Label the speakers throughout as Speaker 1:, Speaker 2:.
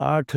Speaker 1: 8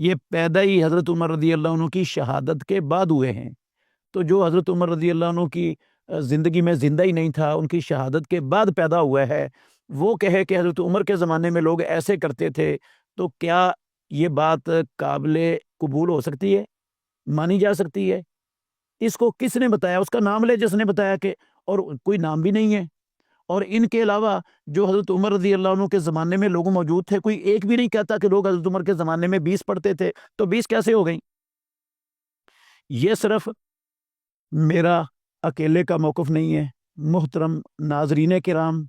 Speaker 1: یہ پیدا ہی حضرت عمر رضی اللہ عنہ کی شہادت کے بعد ہوئے ہیں۔ تو جو حضرت عمر رضی اللہ عنہ کی زندگی میں زندہ ہی نہیں تھا، ان کی شہادت کے بعد پیدا ہوا ہے، وہ کہے کہ حضرت عمر کے زمانے میں لوگ ایسے کرتے تھے، تو کیا یہ بات قابل قبول ہو سکتی ہے، مانی جا سکتی ہے؟ اس کو کس نے بتایا؟ اس کا نام لے جس نے بتایا، کہ اور کوئی نام بھی نہیں ہے۔ اور ان کے علاوہ جو حضرت عمر رضی اللہ عنہ کے زمانے میں لوگ موجود تھے، کوئی ایک بھی نہیں کہتا کہ لوگ حضرت عمر کے زمانے میں 20 پڑھتے تھے، تو 20 کیسے ہو گئیں؟ یہ صرف میرا اکیلے کا موقف نہیں ہے، محترم ناظرین کرام،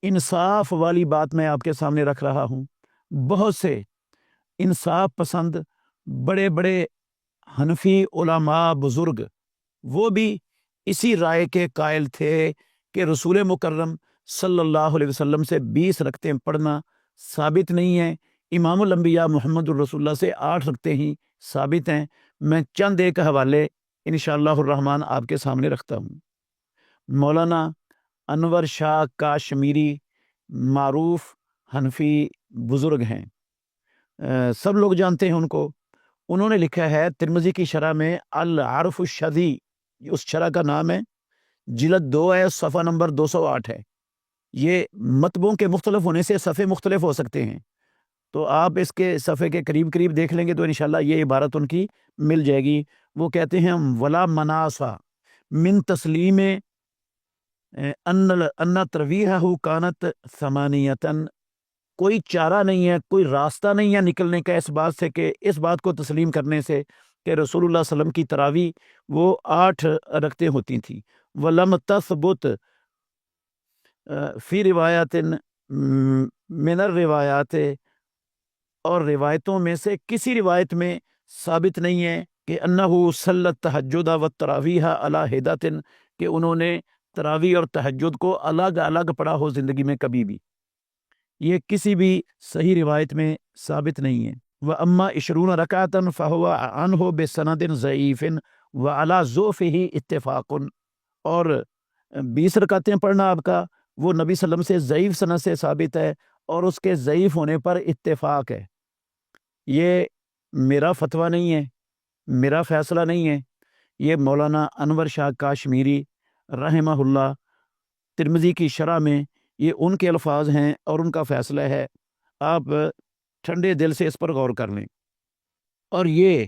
Speaker 1: انصاف والی بات میں آپ کے سامنے رکھ رہا ہوں۔ بہت سے انصاف پسند بڑے بڑے حنفی علماء بزرگ وہ بھی اسی رائے کے قائل تھے کہ رسول مکرم صلی اللہ علیہ وسلم سے 20 رکعتیں پڑھنا ثابت نہیں ہے، امام الانبیاء محمد الرسول اللہ سے 8 رکعتیں ہی ثابت ہیں۔ میں چند ایک حوالے انشاءاللہ الرحمن آپ کے سامنے رکھتا ہوں۔ مولانا انور شاہ کاشمیری معروف حنفی بزرگ ہیں، سب لوگ جانتے ہیں ان کو۔ انہوں نے لکھا ہے ترمذی کی شرح میں العرف الشدی، اس شرح کا نام ہے، جلد 2 ہے، صفحہ نمبر 208 ہے۔ یہ متبوں کے مختلف ہونے سے صفحے مختلف ہو سکتے ہیں، تو آپ اس کے صفحے کے قریب قریب دیکھ لیں گے تو انشاءاللہ یہ عبارت ان کی مل جائے گی۔ وہ کہتے ہیں ولا مناسا من تسلیم ان ترویحہ کانت ثمانیتن، کوئی چارہ نہیں ہے، کوئی راستہ نہیں ہے نکلنے کا اس بات سے، کہ اس بات کو تسلیم کرنے سے کہ رسول اللہ صلی اللہ علیہ وسلم کی تراویح وہ 8 رکعتیں ہوتی تھیں۔ وَلَمْ تَثْبُتْ فی روایات من الروایات، اور روایتوں میں سے کسی روایت میں ثابت نہیں ہے کہ انہو صلی التہجد والتراویح علی حدۃ، کہ انہوں نے تراویح اور تہجد کو الگ الگ پڑھا ہو زندگی میں کبھی بھی، یہ کسی بھی صحیح روایت میں ثابت نہیں ہے۔ وَأَمَّا 20 رَكَعَةً فَهُوَ عَنْهُ بِسَنَدٍ ضَعِيفٍ وَعَلَى ضُعْفِهِ اتفاق، اور 20 رکعتیں پڑھنا آپ کا وہ نبی صلی اللہ علیہ وسلم سے ضعیف سند سے ثابت ہے، اور اس کے ضعیف ہونے پر اتفاق ہے۔ یہ میرا فتویٰ نہیں ہے، میرا فیصلہ نہیں ہے، یہ مولانا انور شاہ کاشمیری رحمہ اللہ ترمذی کی شرح میں یہ ان کے الفاظ ہیں اور ان کا فیصلہ ہے، آپ ٹھنڈے دل سے اس پر غور کر لیں۔ اور یہ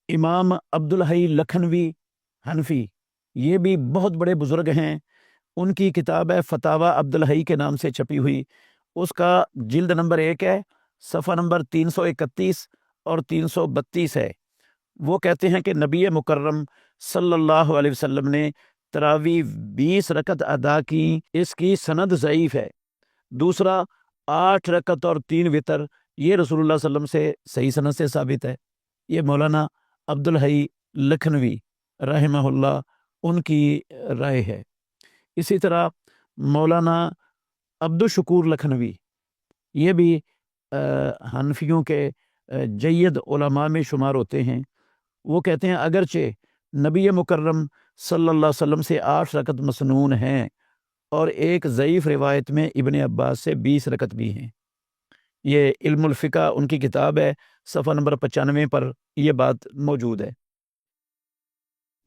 Speaker 1: امام عبدالحی لکھنوی حنفی، یہ بھی بہت بڑے بزرگ ہیں، ان کی کتاب ہے فتاوی عبدالحی کے نام سے چھپی ہوئی، اس کا جلد نمبر 1 ہے، صفحہ نمبر 331 اور 332 ہے۔ وہ کہتے ہیں کہ نبی مکرم صلی اللہ علیہ وسلم نے تراویح 20 رکعت ادا کی، اس کی سند ضعیف ہے۔ دوسرا 8 رکعت اور 3 وتر، یہ رسول اللہ صلی اللہ علیہ وسلم سے صحیح سند سے ثابت ہے۔ یہ مولانا عبدالحی لکھنوی رحمہ اللہ ان کی رائے ہے۔ اسی طرح مولانا عبدالشکور لکھنوی، یہ بھی حنفیوں کے جید علماء میں شمار ہوتے ہیں۔ وہ کہتے ہیں اگرچہ نبی مکرم صلی اللہ علیہ وسلم سے 8 رکعت مسنون ہیں، اور ایک ضعیف روایت میں ابن عباس سے 20 رکعت بھی ہیں۔ یہ علم الفقہ ان کی کتاب ہے، صفحہ نمبر 95 پر یہ بات موجود ہے۔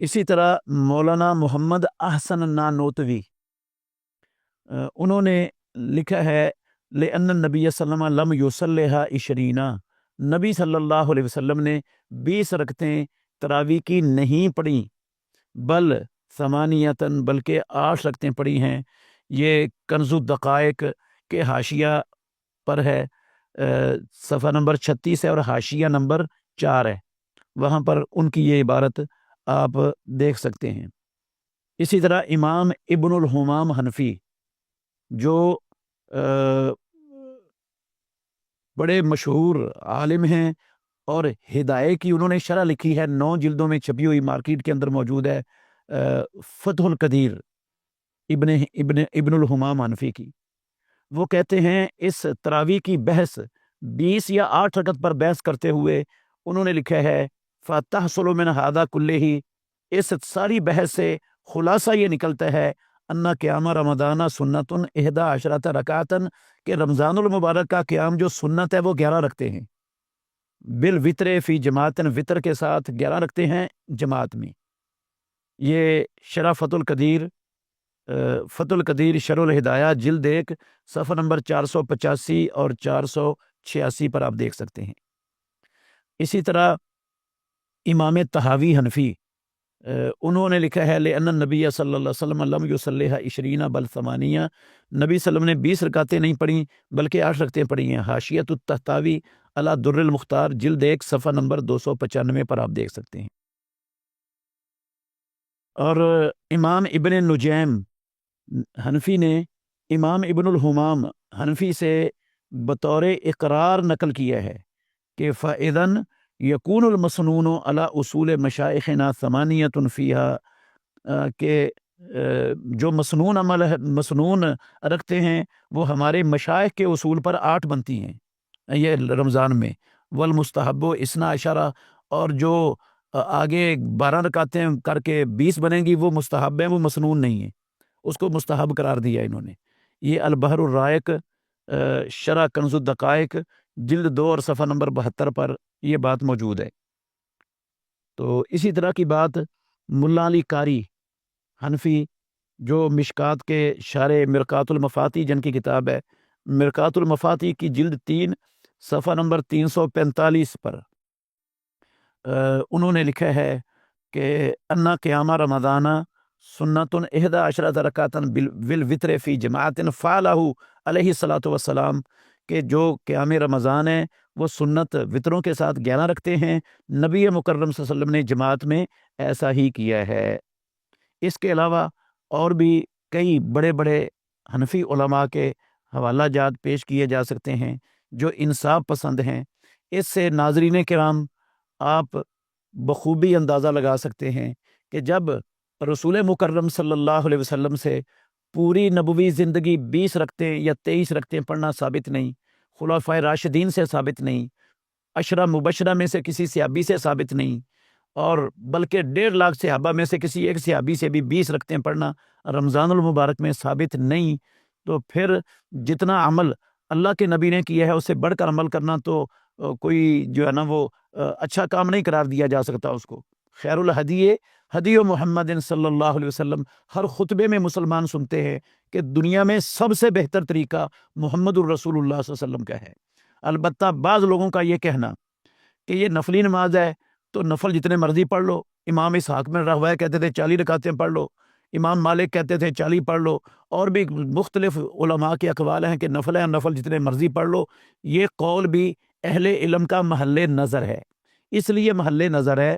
Speaker 1: اسی طرح مولانا محمد احسن نانوتوی، انہوں نے لکھا ہے لأن النبی صلی اللہ علیہ وسلم لم یصلیھا 20، نبی صلی اللہ علیہ وسلم نے 20 رکعتیں تراویح کی نہیں پڑھی، بل ثمانیتن، بلکہ 8 رکعتیں پڑھی ہیں۔ یہ کنز الدقائق کے حاشیہ پر ہے، صفحہ نمبر 36 ہے اور حاشیہ نمبر 4 ہے، وہاں پر ان کی یہ عبارت آپ دیکھ سکتے ہیں۔ اسی طرح امام ابن الحمام حنفی، جو بڑے مشہور عالم ہیں، اور ہدایہ کی انہوں نے شرح لکھی ہے، 9 جلدوں میں چھپی ہوئی، مارکیٹ کے اندر موجود ہے، فتح القدیر ابن الحمام حنفی کی۔ وہ کہتے ہیں اس تراویح کی بحث 20 یا 8 رکعت پر بحث کرتے ہوئے انہوں نے لکھا ہے فَتَحْصُلُ مِنْ هَذَا كُلِّهِ، اس ساری بحث سے خلاصہ یہ نکلتا ہے ان قیام رمضان سنتن 11 رکعتن، کہ رمضان المبارک کا قیام جو سنت ہے وہ 11 رکھتے ہیں۔ بالوطر فی جماعتن، وطر کے ساتھ 11 رکھتے ہیں جماعت میں۔ یہ شرح فتح القدیر شرح الہدایہ جلد 1 صفحہ نمبر 485 اور 486 پر آپ دیکھ سکتے ہیں۔ اسی طرح امام طحاوی حنفی انہوں نے لکھا ہے لأن النبی صلی اللہ علیہ وسلم لم یصلیھا 20 بل 8، نبی صلی اللہ علیہ وسلم نے 20 رکعتیں نہیں پڑھیں بلکہ 8 رکعتیں پڑھی ہیں۔ حاشیۃ الطحاوی علی در المختار جلد 1 صفحہ نمبر 295 پر آپ دیکھ سکتے ہیں۔ اور امام ابن نجیم حنفی نے امام ابن الحمام حنفی سے بطور اقرار نقل کیا ہے کہ فَإِذًا یکون المسنون علی اصول مشائخنا ثمانیۃ فیہا، کہ جو مسنون عمل ہے، مسنون رکھتے ہیں وہ ہمارے مشائخ کے اصول پر 8 بنتی ہیں یہ رمضان میں، والمستحب 12، اور جو آگے 12 رکعتیں کر کے 20 بنیں گی وہ مستحب ہیں، وہ مسنون نہیں ہیں، اس کو مستحب قرار دیا انہوں نے۔ یہ البحر الرائق شرح کنز الدقائق جلد 2 اور صفحہ نمبر 72 پر یہ بات موجود ہے۔ تو اسی طرح کی بات ملا علی قاری حنفی جو مشکات کے شارح مرقات المفاتی جن کی کتاب ہے مرقات المفاتی کی جلد 3 صفحہ نمبر 345 پر انہوں نے لکھا ہے کہ انا قیام رمضان سنت 11 رکعتن بالوطر فی جماعت فعلہ علیہ الصلاۃ والسلام، کہ جو قیام رمضان ہے وہ سنت وطروں کے ساتھ 11 رکھتے ہیں، نبی مکرم صلی اللہ علیہ وسلم نے جماعت میں ایسا ہی کیا ہے۔ اس کے علاوہ اور بھی کئی بڑے بڑے حنفی علماء کے حوالہ جات پیش کیے جا سکتے ہیں جو انصاف پسند ہیں۔ اس سے ناظرین کرام آپ بخوبی اندازہ لگا سکتے ہیں کہ جب رسول مکرم صلی اللہ علیہ وسلم سے پوری نبوی زندگی 20 رکعتیں یا 23 رکعتیں پڑھنا ثابت نہیں، خلفائے راشدین سے ثابت نہیں، عشرہ مبشرہ میں سے کسی صحابی سے ثابت نہیں، اور بلکہ 1.5 لاکھ صحابہ میں سے کسی ایک صحابی سے بھی 20 رکعتیں پڑھنا رمضان المبارک میں ثابت نہیں، تو پھر جتنا عمل اللہ کے نبی نے کیا ہے اس سے بڑھ کر عمل کرنا تو کوئی جو ہے نا وہ اچھا کام نہیں قرار دیا جا سکتا اس کو۔ خیر الہدی ہدی محمد صلی اللہ علیہ وسلم ہر خطبے میں مسلمان سنتے ہیں کہ دنیا میں سب سے بہتر طریقہ محمد الرسول اللہ صلی اللہ علیہ وسلم کا ہے۔ البتہ بعض لوگوں کا یہ کہنا کہ یہ نفلی نماز ہے تو نفل جتنے مرضی پڑھ لو، امام اسحاق میں رہوائے کہتے تھے 40 رکعتیں پڑھ لو، امام مالک کہتے تھے 40 پڑھ لو، اور بھی مختلف علماء کے اقوال ہیں کہ نفل ہے، نفل جتنے مرضی پڑھ لو۔ یہ قول بھی اہل علم کا محل نظر ہے، اس لیے محل نظر ہے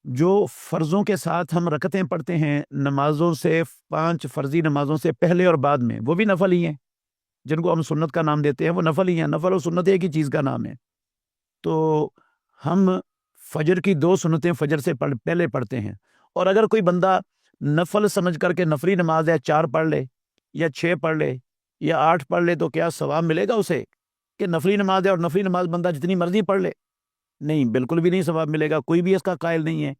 Speaker 1: جو فرضوں کے ساتھ ہم رکعتیں پڑھتے ہیں نمازوں سے، 5 فرضی نمازوں سے پہلے اور بعد میں، وہ بھی نفل ہی ہیں، جن کو ہم سنت کا نام دیتے ہیں وہ نفل ہی ہیں۔ نفل اور سنت ایک ہی چیز کا نام ہے۔ تو ہم فجر کی 2 سنتیں فجر سے پہلے پڑھتے ہیں، اور اگر کوئی بندہ نفل سمجھ کر کے نفلی نماز ہے 4 پڑھ لے یا 6 پڑھ لے یا 8 پڑھ لے تو کیا ثواب ملے گا اسے کہ نفلی نماز ہے اور نفلی نماز بندہ جتنی مرضی پڑھ لے؟ نہیں، بالکل بھی نہیں ثواب ملے گا، کوئی بھی اس کا قائل نہیں ہے۔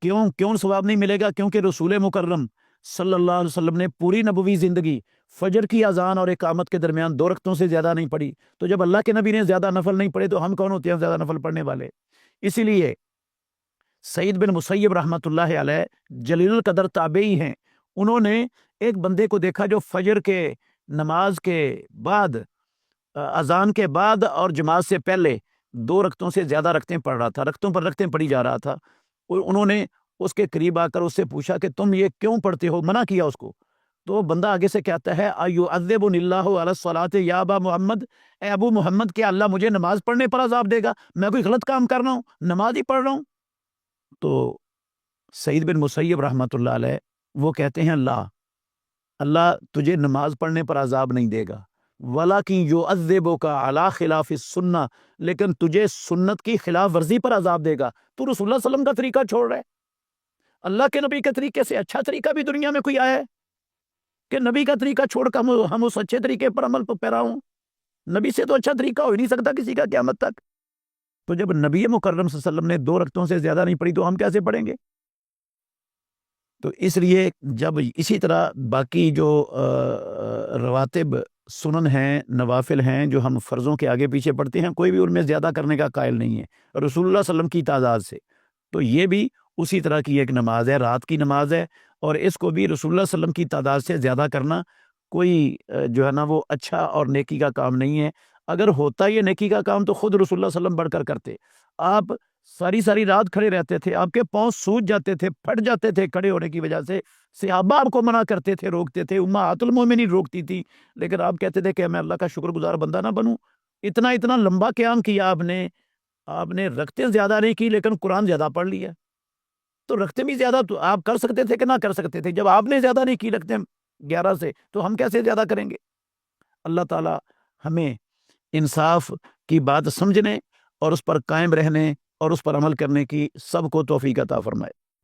Speaker 1: کیوں ثواب نہیں ملے گا؟ کیونکہ رسول مکرم صلی اللہ علیہ وسلم نے پوری نبوی زندگی فجر کی اذان اور اقامت کے درمیان 2 رکعتوں سے زیادہ نہیں پڑھی، تو جب اللہ کے نبی نے زیادہ نفل نہیں پڑھے تو ہم کون ہوتے ہیں زیادہ نفل پڑھنے والے؟ اسی لیے سعید بن مسیب رحمۃ اللہ علیہ جلیل القدر تابعی ہیں، انہوں نے ایک بندے کو دیکھا جو فجر کے نماز کے بعد، اذان کے بعد اور جماعت سے پہلے 2 رکعتوں سے زیادہ رکعتیں پڑھ رہا تھا، رکعتوں پر رکعتیں پڑھی جا رہا تھا، اور انہوں نے اس کے قریب آ کر اس سے پوچھا کہ تم یہ کیوں پڑھتے ہو، منع کیا اس کو۔ تو بندہ آگے سے کہتا ہے ایعذبنی اللہ علی الصلاۃ یا ابا محمد، اے ابو محمد کیا اللہ مجھے نماز پڑھنے پر عذاب دے گا؟ میں کوئی غلط کام کر رہا ہوں، نماز ہی پڑھ رہا ہوں۔ تو سعید بن مسیب رحمۃ اللہ علیہ وہ کہتے ہیں اللہ تجھے نماز پڑھنے پر عذاب نہیں دے گا، وَلَكِنْ يُعَذِّبُكَ عَلَى خِلَافِ السُنَّةِ، لیکن تجھے سنت کی خلاف ورزی پر عذاب دے گا۔ تو رسول اللہ صلی اللہ علیہ وسلم کا طریقہ چھوڑ رہا ہے، اللہ کے نبی کے طریقے سے اچھا طریقہ بھی دنیا میں کوئی آیا ہے کہ نبی کا طریقہ چھوڑ کر ہم اس اچھے طریقے پر عمل پیرا ہوں؟ نبی سے تو اچھا طریقہ ہو ہی نہیں سکتا کسی کا قیامت تک۔ تو جب نبی مکرم صلی اللہ علیہ وسلم نے 2 رکعتوں سے زیادہ نہیں پڑھی تو ہم کیسے پڑھیں گے؟ تو اس لیے جب اسی طرح باقی جو رواتب سنن ہیں، نوافل ہیں جو ہم فرضوں کے آگے پیچھے پڑھتے ہیں، کوئی بھی ان میں زیادہ کرنے کا قائل نہیں ہے رسول اللہ صلی اللہ علیہ وسلم کی تعداد سے، تو یہ بھی اسی طرح کی ایک نماز ہے، رات کی نماز ہے، اور اس کو بھی رسول اللہ صلی اللہ علیہ وسلم کی تعداد سے زیادہ کرنا کوئی جو ہے نا وہ اچھا اور نیکی کا کام نہیں ہے۔ اگر ہوتا یہ نیکی کا کام تو خود رسول اللہ صلی اللہ علیہ وسلم بڑھ کر کرتے۔ آپ ساری رات کھڑے رہتے تھے، آپ کے پاؤں سوج جاتے تھے، پھٹ جاتے تھے کھڑے ہونے کی وجہ سے، صحابہ آپ کو منع کرتے تھے، روکتے تھے، امہات المومنین روکتی تھی، لیکن آپ کہتے تھے کہ میں اللہ کا شکر گزار بندہ نہ بنوں۔ اتنا لمبا قیام کیا آپ نے رکھتے زیادہ نہیں کی لیکن قرآن زیادہ پڑھ لیا، تو رکھتے بھی زیادہ تو آپ کر سکتے تھے کہ نہ کر سکتے تھے؟ جب آپ نے زیادہ نہیں کی رکھتے 11 سے تو ہم کیسے زیادہ کریں گے؟ اللہ تعالی ہمیں انصاف کی بات سمجھنے اور اس پر قائم رہنے اور اس پر عمل کرنے کی سب کو توفیق عطا فرمائے۔